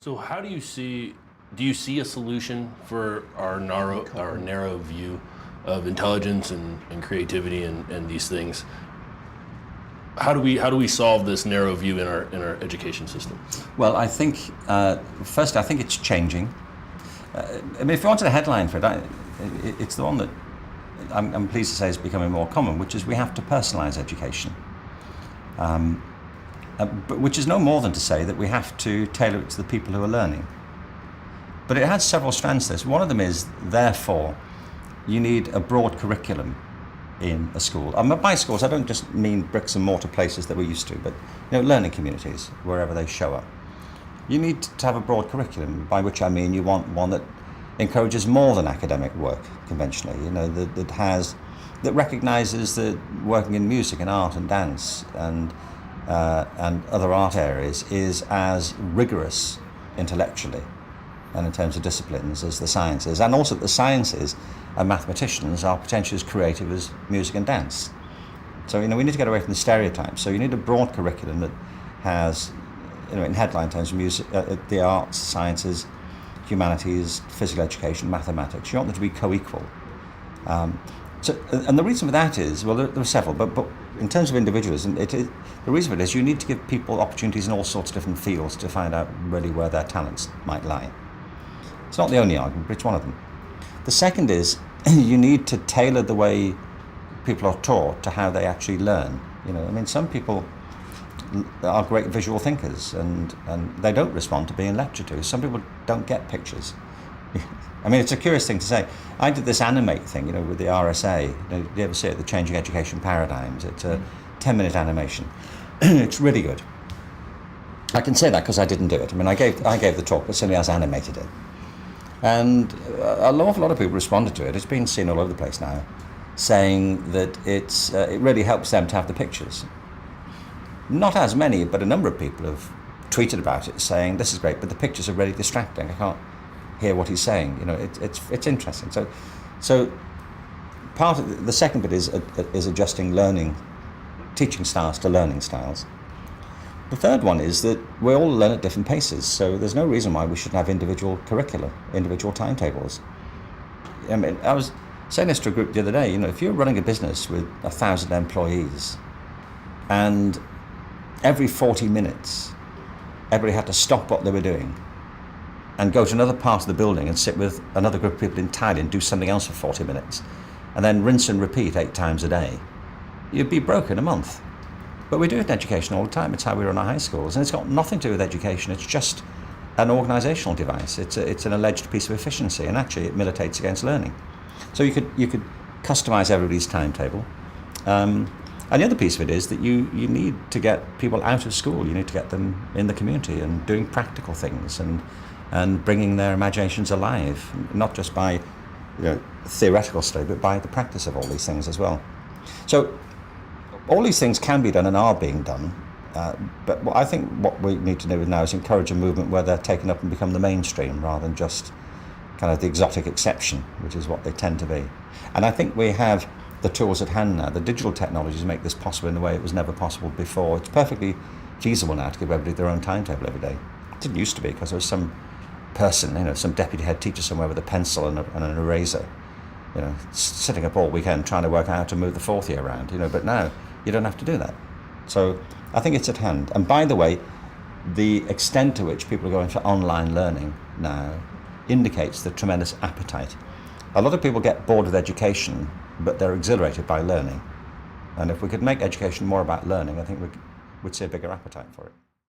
So how do you see a solution for our narrow view of intelligence and creativity and these things? How do we solve this narrow view in our education system? Well, I think, first, I think it's changing. I mean, if you wanted a headline for it, it's the one that I'm pleased to say is becoming more common, which is we have to personalise education. But which is no more than to say that we have to tailor it to the people who are learning. But it has several strands to this. One of them is, therefore, you need a broad curriculum in a school. By schools, I don't just mean bricks and mortar places that we're used to, but learning communities, wherever they show up. You need to have a broad curriculum, by which I mean you want one that encourages more than academic work conventionally, that recognises that working in music and art and dance and other art areas is as rigorous intellectually and in terms of disciplines as the sciences, and also that the sciences and mathematicians are potentially as creative as music and dance. So we need to get away from the stereotypes. So you need a broad curriculum that has, in headline terms, music, the arts, sciences, humanities, physical education, mathematics. You want them to be co-equal. And the reason for that is, well, there are several, but in terms of individualism, the reason for it is you need to give people opportunities in all sorts of different fields to find out really where their talents might lie. It's not the only argument, but it's one of them. The second is you need to tailor the way people are taught to how they actually learn. Some people are great visual thinkers and they don't respond to being lectured to. Some people don't get pictures. It's a curious thing to say. I did this animate thing, with the RSA. Do you ever see it, the Changing Education Paradigms? It's a 10-minute animation. It's really good. I can say that because I didn't do it. I gave the talk, but somebody else animated it. And an awful lot of people responded to it. It's been seen all over the place now, saying that it really helps them to have the pictures. Not as many, but a number of people have tweeted about it, saying this is great, but the pictures are really distracting. I can't hear what he's saying. It's interesting. So part of the second bit is adjusting teaching styles to learning styles. The third one is that we all learn at different paces, so there's no reason why we shouldn't have individual curricula, individual timetables. I was saying this to a group the other day, if you're running a business with 1,000 employees and every 40 minutes everybody had to stop what they were doing and go to another part of the building and sit with another group of people entirely and do something else for 40 minutes and then rinse and repeat 8 times a day, you'd be broke in a month. But we do it in education all the time. It's how we run our high schools. And it's got nothing to do with education. It's just an organisational device. It's an alleged piece of efficiency, and actually it militates against learning. So you could customise everybody's timetable. And the other piece of it is that you need to get people out of school. You need to get them in the community and doing practical things and bringing their imaginations alive, not just by theoretical study, but by the practice of all these things as well. So all these things can be done and are being done, but I think what we need to do now is encourage a movement where they're taken up and become the mainstream rather than just kind of the exotic exception, which is what they tend to be. And I think we have the tools at hand now. The digital technologies make this possible in a way it was never possible before. It's perfectly feasible now to give everybody their own timetable every day. It didn't used to be because there was some person, some deputy head teacher somewhere with a pencil and an eraser, sitting up all weekend trying to work out how to move the fourth year around, but now you don't have to do that. So I think it's at hand. And by the way, the extent to which people are going for online learning now indicates the tremendous appetite. A lot of people get bored with education, but they're exhilarated by learning. And if we could make education more about learning, I think we'd see a bigger appetite for it.